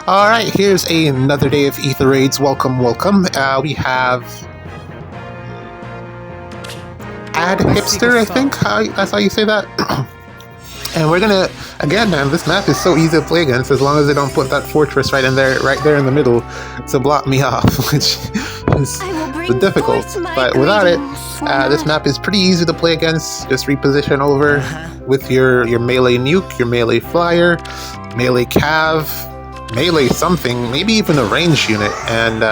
All right, here's another day of Ether raids. Welcome, welcome. We have Ad Hipster, I think. That's how you say that. And we're gonna again, man. This map is so easy to play against as long as they don't put that fortress right there in the middle to block me off, which is difficult. But without it, this map is pretty easy to play against. Just reposition over with your melee nuke, your melee flyer, melee cav, melee something, maybe even a range unit, and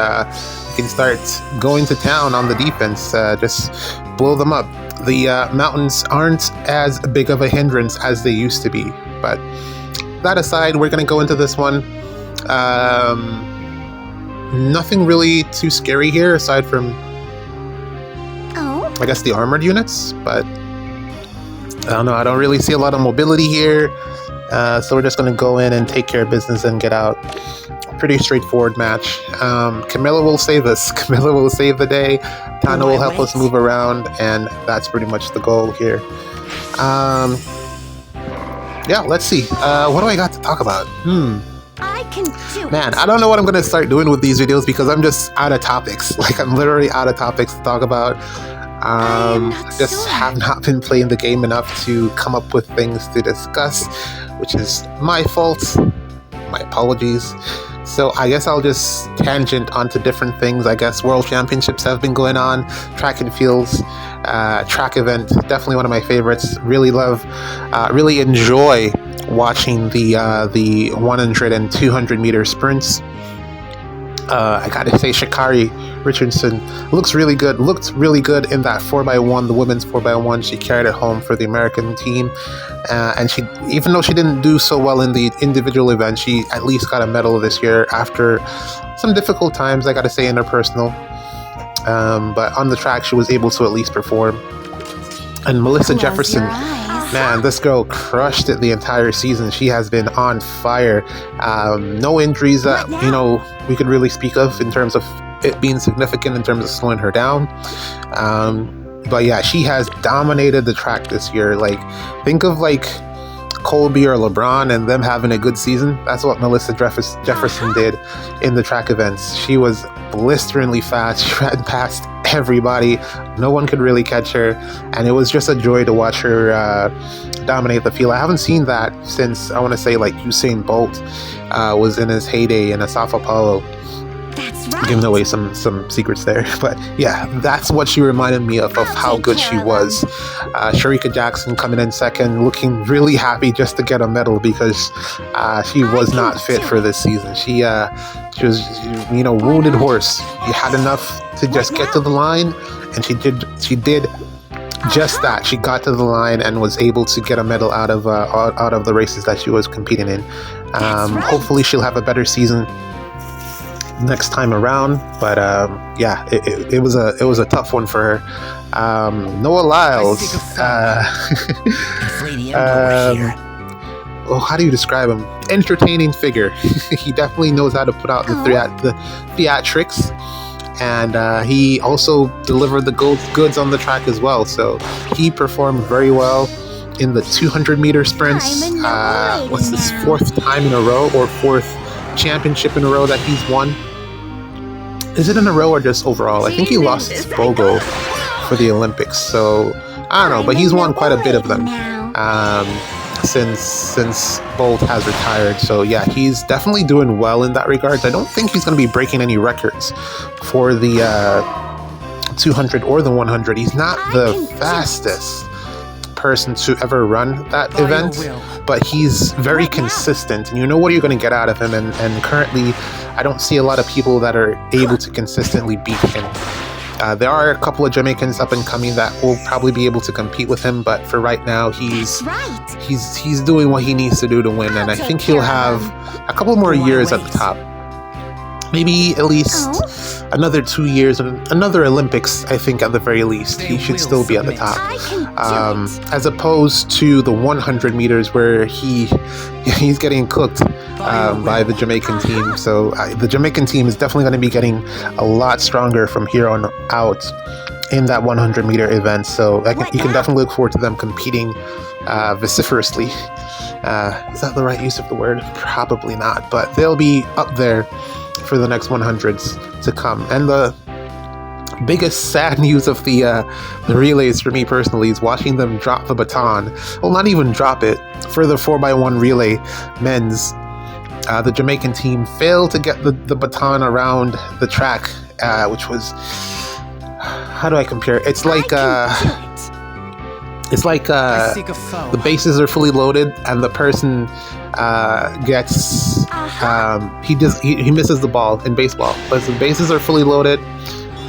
you can start going to town on the defense. Just blow them up. The mountains aren't as big of a hindrance as they used to be, but that aside, we're going to go into this one. Nothing really too scary here aside from, I guess, the armored units, but I don't know, I don't really see a lot of mobility here. So we're just going to go in and take care of business and get out. Pretty straightforward match. Camilla will save us. Camilla will save the day. Tana will help us move around, and that's pretty much the goal here. Yeah, let's see. What do I got to talk about? I can do Man, I don't know what I'm going to start doing with these videos because I'm just out of topics. Like, I'm literally out of topics to talk about. Just have not been playing the game enough to come up with things to discuss, which is my fault. My apologies. So I guess I'll just tangent onto different things. I guess World Championships have been going on, track and fields, track event, definitely one of my favorites. Really enjoy watching the 100 and 200 meter sprints. I gotta say, Sha'Carri Richardson looked really good in that 4x1, the women's 4x1. She carried it home for the American team, and she, even though she didn't do so well in the individual event, she at least got a medal this year after some difficult times, I gotta say, in her personal. But on the track, she was able to at least perform. And Melissa Jefferson, man, this girl crushed it the entire season. She has been on fire. No injuries that, we could really speak of in terms of it being significant in terms of slowing her down. But yeah, she has dominated the track this year. Like, think of like Colby or LeBron and them having a good season. That's what Melissa Jefferson did in the track events. She was blisteringly fast. She ran past everybody. No one could really catch her, and it was just a joy to watch her dominate the field. I haven't seen that since, I want to say, like Usain Bolt was in his heyday in a Sao Paulo. That's right. Giving away some secrets there, but yeah, that's what she reminded me of how good she was. Sharika Jackson coming in second, looking really happy just to get a medal because she was not fit for this season. She was, wounded horse. She had enough to just get to the line, and she did just that. She got to the line and was able to get a medal out of the races that she was competing in. Hopefully she'll have a better season next time around, but yeah, it was a tough one for her. Noah Lyles, how do you describe him? Entertaining figure. He definitely knows how to put out the theatrics, and he also delivered the goods on the track as well. So he performed very well in the 200 meter sprints. What's this, fourth time in a row or fourth championship in a row that he's won? Is it in a row or just overall? I think he lost his BOGO for the Olympics, so I don't know, but he's won quite a bit of them since Bolt has retired. So yeah, he's definitely doing well in that regard. I don't think he's going to be breaking any records for the 200 or the 100. He's not the fastest person to ever run that event, but he's very consistent, and you know what you're going to get out of him, and currently I don't see a lot of people that are able to consistently beat him. There are a couple of Jamaicans up and coming that will probably be able to compete with him, but for right now, he's doing what he needs to do to win, and I think he'll have a couple more years at the top. Maybe at least another 2 years and another Olympics. I think at the very least he should still be at the top, as opposed to the 100 meters where he's getting cooked by the Jamaican team. So the Jamaican team is definitely going to be getting a lot stronger from here on out in that 100 meter event. So you can definitely look forward to them competing vociferously Is that the right use of the word? Probably not, but they'll be up there for the next 100s to come. And the biggest sad news of the relays for me personally is watching them drop the baton. Well, not even drop it. For the 4x1 relay men's, the Jamaican team failed to get the baton around the track, which was, how do I compare it? It's like the bases are fully loaded and the person gets he misses the ball in baseball, but the bases are fully loaded,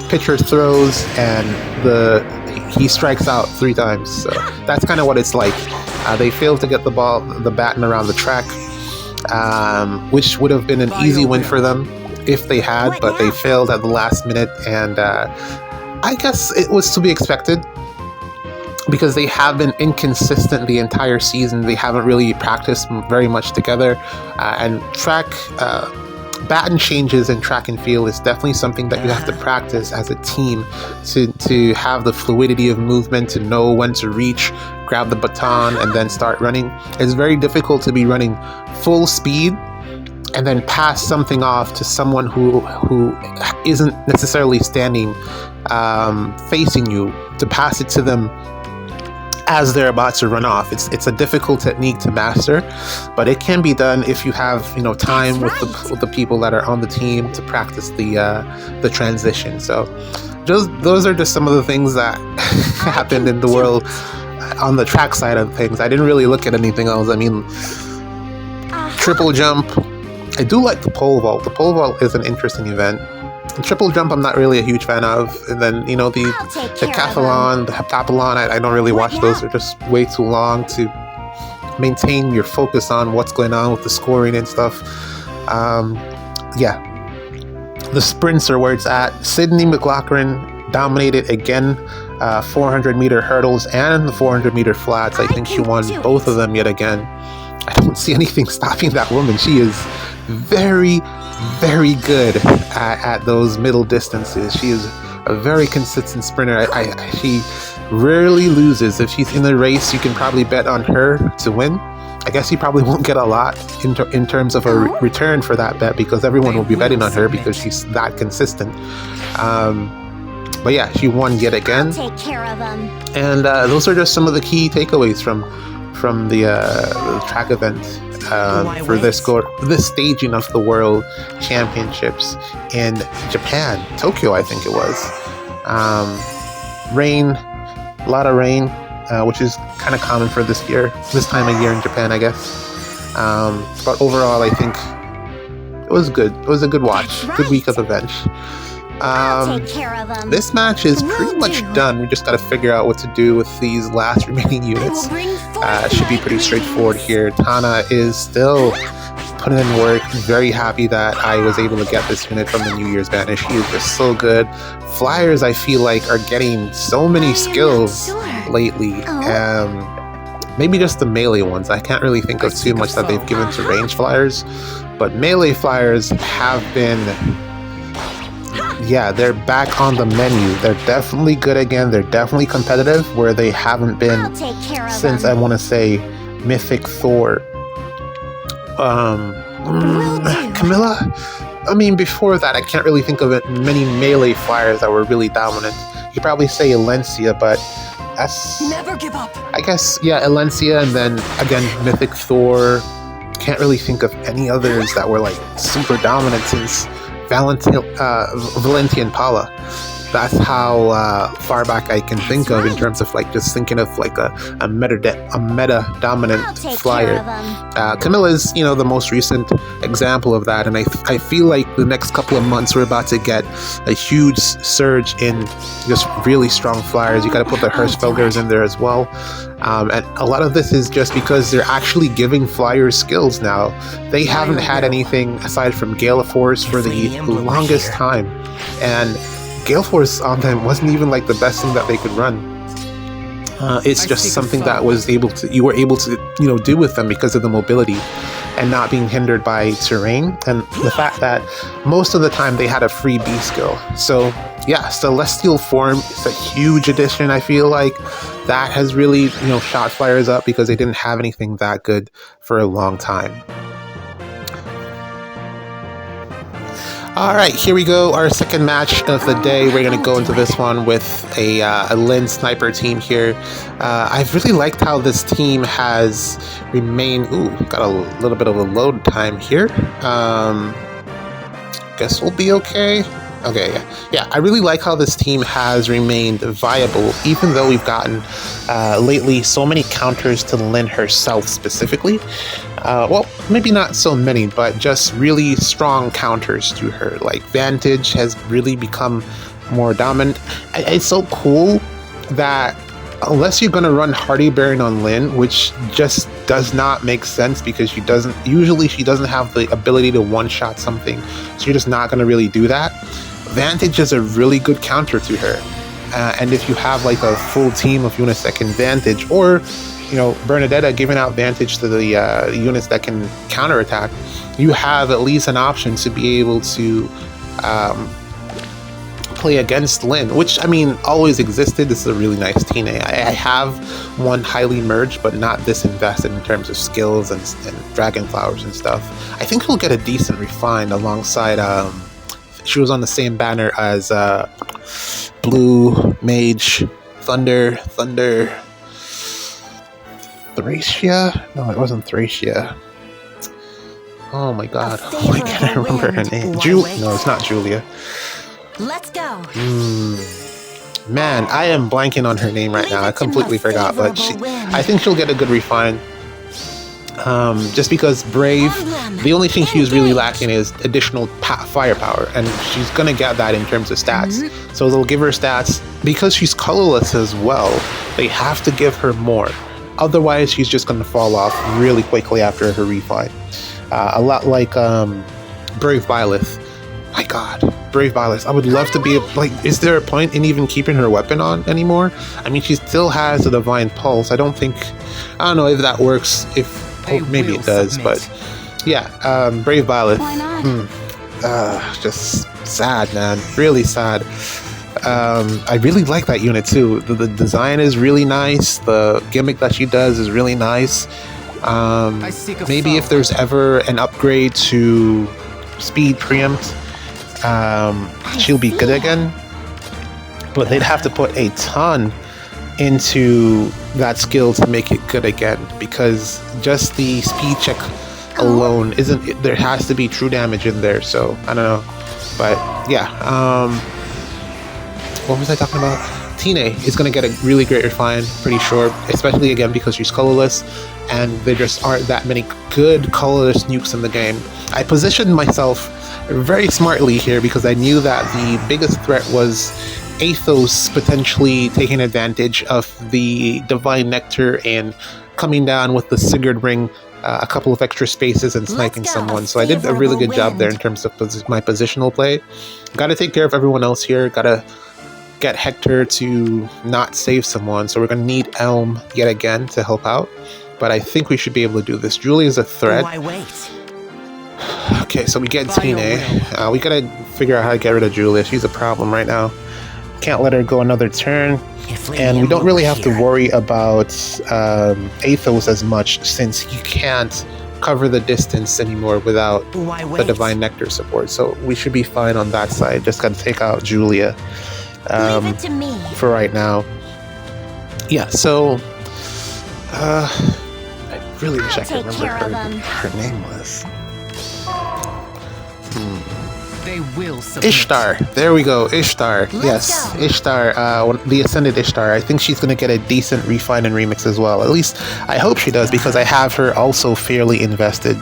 pitcher throws, and he strikes out 3 times. So that's kind of what it's like. They failed to get the baton around the track, which would have been an easy win for them if they had, but they failed at the last minute, and I guess it was to be expected because they have been inconsistent the entire season. They haven't really practiced very much together, and baton changes in track and field is definitely something that you have to practice as a team to have the fluidity of movement, to know when to reach, grab the baton, and then start running. It's very difficult to be running full speed and then pass something off to someone who isn't necessarily standing facing you, to pass it to them as they're about to run off. It's a difficult technique to master, but it can be done if you have time with the people that are on the team to practice the transition. So those are just some of the things that happened in the world on the track side of things. I didn't really look at anything else. I mean, triple jump, I do like the pole vault. The pole vault is an interesting event. The triple jump I'm not really a huge fan of, and then the decathlon, the heptathlon, I don't really watch those. They're just way too long to maintain your focus on what's going on with the scoring and stuff. The sprints are where it's at. Sydney McLaughlin dominated again, 400-meter hurdles and the 400-meter flats. I think she won both of them yet again. I don't see anything stopping that woman. She is very, very good at those middle distances. She is a very consistent sprinter. She rarely loses. If she's in the race, you can probably bet on her to win. I guess you probably won't get a lot in terms of a return for that bet, because everyone will be betting on her because she's that consistent. But yeah, she won yet again. I'll take care of them. And those are just some of the key takeaways from the track event for this staging of the World Championships in Japan, Tokyo, I think it was. Rain, a lot of rain, which is kind of common for this time of year in Japan, I guess. But overall, I think it was good. It was a good watch, good week of events. I'll take care of them. This match is pretty much done. We just got to figure out what to do with these last remaining units. Should be pretty straightforward here. Tana is still putting in work. Very happy that I was able to get this unit from the New Year's banner. She is just so good. Flyers, I feel like, are getting so many skills lately. Maybe just the melee ones. I can't really think of too much that they've given to range flyers, but melee flyers have been... Yeah, they're back on the menu. They're definitely good again. They're definitely competitive, where they haven't been since, I want to say, Mythic Thor. Camilla? I mean, before that, I can't really think of many melee flyers that were really dominant. You probably say Elencia, but that's... Never give up. I guess, yeah, Elencia, and then, again, Mythic Thor. Can't really think of any others that were, like, super dominant since... Valentian Paula. That's how far back I can think of in terms of like just thinking of like a meta dominant flyer. Camilla is the most recent example of that, and I feel like the next couple of months we're about to get a huge surge in just really strong flyers. You got to put the Hirschfelders in there as well. And a lot of this is just because they're actually giving flyers skills now. They haven't had anything aside from Gale Force for the longest time, and Gale Force on them wasn't even like the best thing that they could run. It's just something that you were able to do with them because of the mobility. and not being hindered by terrain, and the fact that most of the time they had a free B skill. So yeah, Celestial Form is a huge addition. I feel like that has really, shot flyers up because they didn't have anything that good for a long time. All right, here we go. Our second match of the day. We're going to go into this one with a Lin sniper team here. I've really liked how this team has remained. Ooh, got a little bit of a load time here. Guess we'll be okay. Okay, yeah. I really like how this team has remained viable, even though we've gotten lately so many counters to Lin herself specifically. Well, maybe not so many, but just really strong counters to her. Like Vantage has really become more dominant. It's so cool that unless you're going to run Hardy Baron on Lin, which just does not make sense because she doesn't have the ability to one-shot something, so you're just not going to really do that. Vantage is a really good counter to her, and if you have like a full team of Unisecond Vantage, or Bernadetta giving out Vantage to the units that can counterattack, you have at least an option to be able to play against Lin, which I mean always existed. This is a really nice Tine. I have one highly merged, but not this invested in terms of skills and dragon flowers and stuff. I think he'll get a decent refine alongside. She was on the same banner as Blue Mage Thunder Thracia? No, it wasn't Thracia. Oh my god. I can't remember her name. No, it's not Julia. Let's go. Man, I am blanking on her name right now. I completely forgot, but I think she'll get a good refine. Just because Brave, the only thing she was really lacking is additional firepower, and she's gonna get that in terms of stats. So they'll give her stats because she's colorless as well. They have to give her more, otherwise she's just gonna fall off really quickly after her refine. A lot like Brave Byleth. My God, Brave Byleth. I would love to be like. Is there a point in even keeping her weapon on anymore? I mean, she still has the Divine Pulse. I don't know if that works. Maybe it does, but yeah, Brave Byleth. Why not? Just sad, man. Really sad. I really like that unit too. The design is really nice. The gimmick that she does is really nice. Maybe if there's ever an upgrade to speed preempt, she'll be good again. But they'd have to put a ton into that skill to make it good again, because just the speed check alone there has to be true damage in there. So I don't know, but yeah, what was I talking about? Tine is going to get a really great refine, pretty sure, especially again because she's colorless, and there just aren't that many good colorless nukes in the game. I positioned myself very smartly here because I knew that the biggest threat was Athos potentially taking advantage of the Divine Nectar and coming down with the Sigurd Ring a couple of extra spaces and sniping someone. So I did a really good job there in terms of my positional play. Gotta take care of everyone else here. Gotta get Hector to not save someone. So we're gonna need Elm yet again to help out. But I think we should be able to do this. Julia's a threat. Why wait? Okay, so we get Tine. We gotta figure out how to get rid of Julia. She's a problem right now. Can't let her go another turn, and we don't really have to worry about Athos as much since he can't cover the distance anymore without the Divine Nectar support. So we should be fine on that side. Just gotta take out Julia for right now. Yeah, so I really wish I could remember her name was. They will Ishtar. There we go. Ishtar. Yes, Ishtar. The Ascended Ishtar. I think she's going to get a decent refine and remix as well. At least I hope she does, because I have her also fairly invested.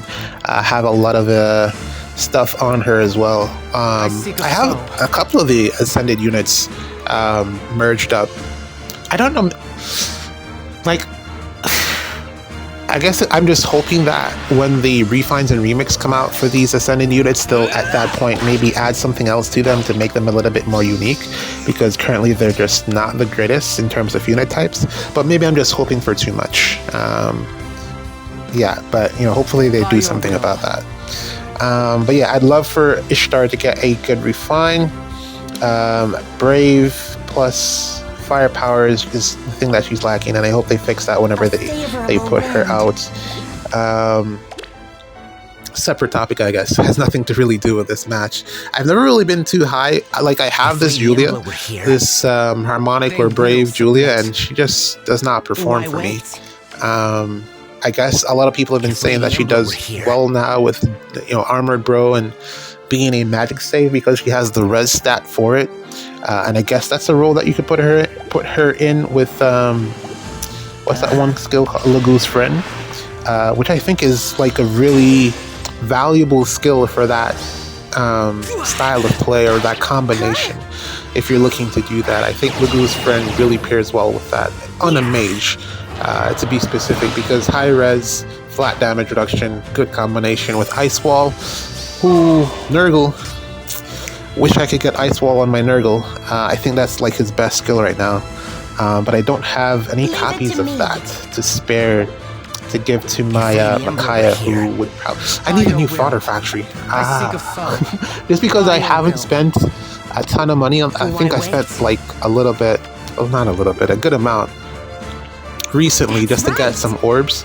I have a lot of stuff on her as well. I have a couple of the Ascended units merged up. I don't know. Like, I guess I'm just hoping that when the refines and remix come out for these Ascended units, they'll at that point maybe add something else to them to make them a little bit more unique, because currently they're just not the greatest in terms of unit types. But maybe I'm just hoping for too much. yeah, but hopefully they do something about that. But yeah, I'd love for Ishtar to get a good refine. Brave plus firepower is the thing that she's lacking, and I hope they fix that whenever they put her out. Separate topic, I guess. It has nothing to really do with this match. I've never really been too high. Like, I have this Julia, this harmonic or brave Julia, and she just does not perform for me. I guess a lot of people have been saying that she does well now with Armored Bro and being a magic save because she has the res stat for it. And I guess that's a role that you could put her in with what's that one skill called, Lagu's Friend, which I think is like a really valuable skill for that style of play or that combination. If you're looking to do that, I think Lagu's Friend really pairs well with that on a mage, to be specific, because high res, flat damage reduction, good combination with Ice Wall. Ooh, Nurgle. Wish I could get Ice Wall on my Nurgle. I think that's like his best skill right now. But I don't have any copies of that to spare to give to my Micaiah, who would probably... I need a new fodder factory. Just because I haven't spent a ton of money on... I think I spent like a little bit... Oh, not a little bit, a good amount recently just to get some orbs.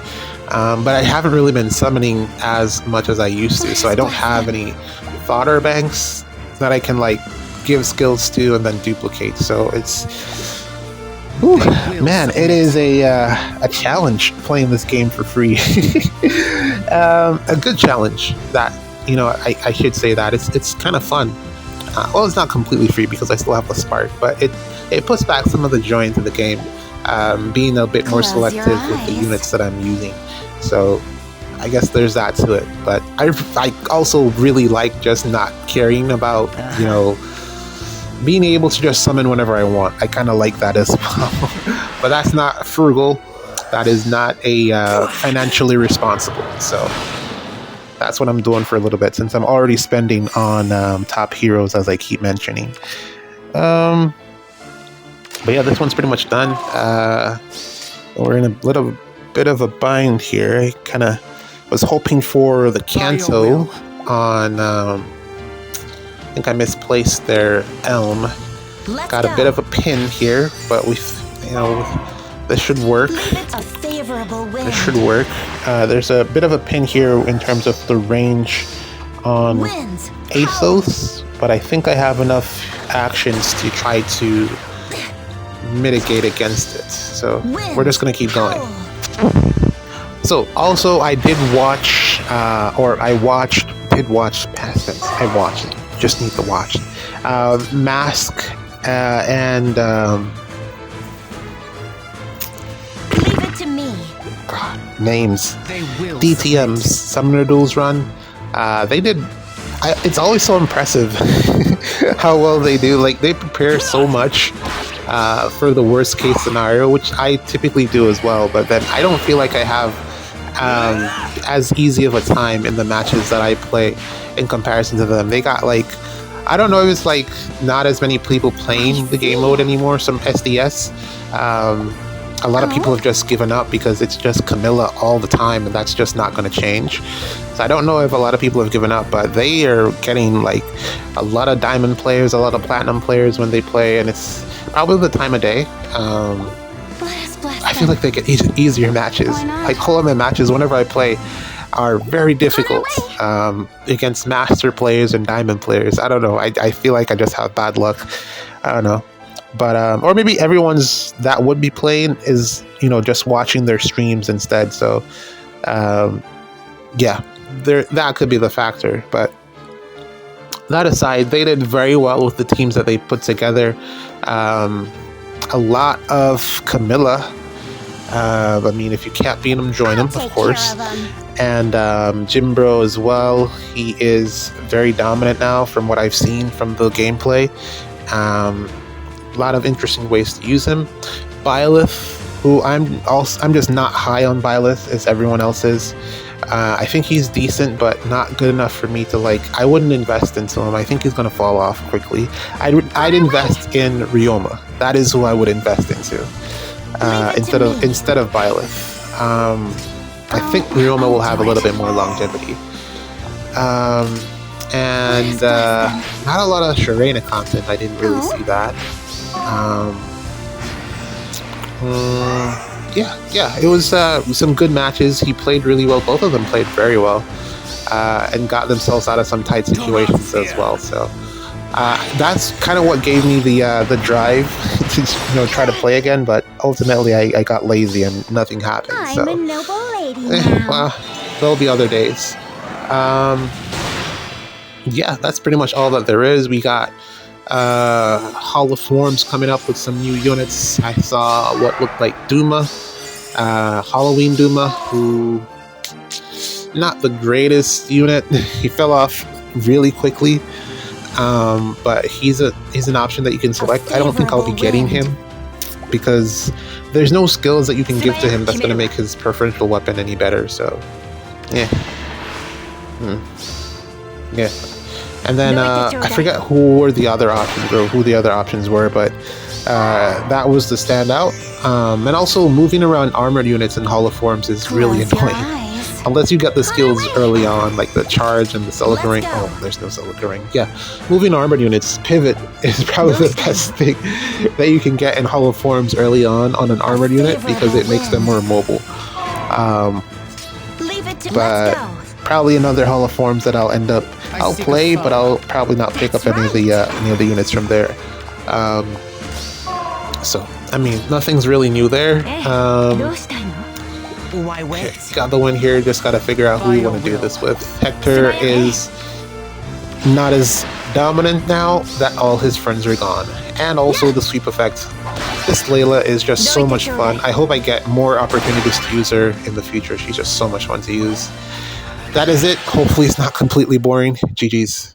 But I haven't really been summoning as much as I used to, so I don't have any fodder banks that I can like give skills to and then duplicate. So it's... Ooh, man, it is a challenge playing this game for free. A good challenge that, I should say that. It's kind of fun. Well, it's not completely free because I still have the spark, but it puts back some of the joy into the game, being a bit more selective with the units that I'm using. So I guess there's that to it. But I also really like just not caring about, being able to just summon whenever I want. I kind of like that as well. But that's not frugal. That is not a financially responsible. So that's what I'm doing for a little bit, since I'm already spending on top heroes, as I keep mentioning. But yeah, this one's pretty much done. We're in a little bit of a bind here. I kind of was hoping for the Kanto on... I think I misplaced their Elm. Got a bit of a pin here, but this should work. This should work. There's a bit of a pin here in terms of the range on Athos, but I think I have enough actions to try to mitigate against it. So we're just gonna keep going. So also I did watch, just need to watch Mask and Leave it to me. God, names. DTM's Summoner Duels run. They did. It's always so impressive how well they do. Like, they prepare so much for the worst case scenario, which I typically do as well. But then I don't feel like I have as easy of a time in the matches that I play in comparison to them. They got like, I don't know if it's like not as many people playing the game mode anymore, some SDS. A lot of people have just given up because it's just Camilla all the time, and that's just not going to change. So I don't know if a lot of people have given up, but they are getting like a lot of diamond players, a lot of platinum players when they play, and it's probably the time of day. I feel like they get easier matches. Like, tournament matches, whenever I play, are very difficult against master players and diamond players. I don't know. I feel like I just have bad luck. I don't know. But or maybe everyone's that would be playing is just watching their streams instead. So yeah, that could be the factor. But that aside, they did very well with the teams that they put together. A lot of Camilla. I mean, if you can't beat them, join them, of course. And Jimbro as well. He is very dominant now from what I've seen from the gameplay. A lot of interesting ways to use him. Byleth, who I'm just not high on Byleth as everyone else is. I think he's decent, but not good enough for me to like. I wouldn't invest into him. I think he's gonna fall off quickly. I'd invest in Ryoma. That is who I would invest into instead of Byleth. I think Ryoma will have a little bit more longevity. And not a lot of Sharena content. I didn't really see that. Yeah, it was some good matches. He played really well. Both of them played very well, and got themselves out of some tight situations as well. So that's kind of what gave me the drive to try to play again. But ultimately, I got lazy and nothing happened. I'm a noble lady now. Well, there'll be other days. Yeah, that's pretty much all that there is. We got Hall of Forms coming up with some new units. I saw what looked like Duma, Halloween Duma, who not the greatest unit. He fell off really quickly, but he's an option that you can select. I don't think I'll be getting him because there's no skills that you can give to him that's going to make his preferential weapon any better. So, yeah. Yeah. And then I forget who the other options were, but that was the standout. And also moving around armored units in Hall of Forms is really annoying. Unless you get the skills early on, like the charge and the Celica ring. Oh, there's no Celica ring. Yeah, moving armored units, pivot is probably the best thing that you can get in Hall of Forms early on an armored unit because it makes them more mobile. But probably another Hall of Forms that I'll play, but I'll probably not pick up any of the units from there. So I mean, nothing's really new there. Okay, got the win here. Just gotta figure out who we want to do this with. Hector is not as dominant now that all his friends are gone, and also the sweep effect. This Layla is just so much fun. I hope I get more opportunities to use her in the future. She's just so much fun to use. That is it. Hopefully it's not completely boring. GG's.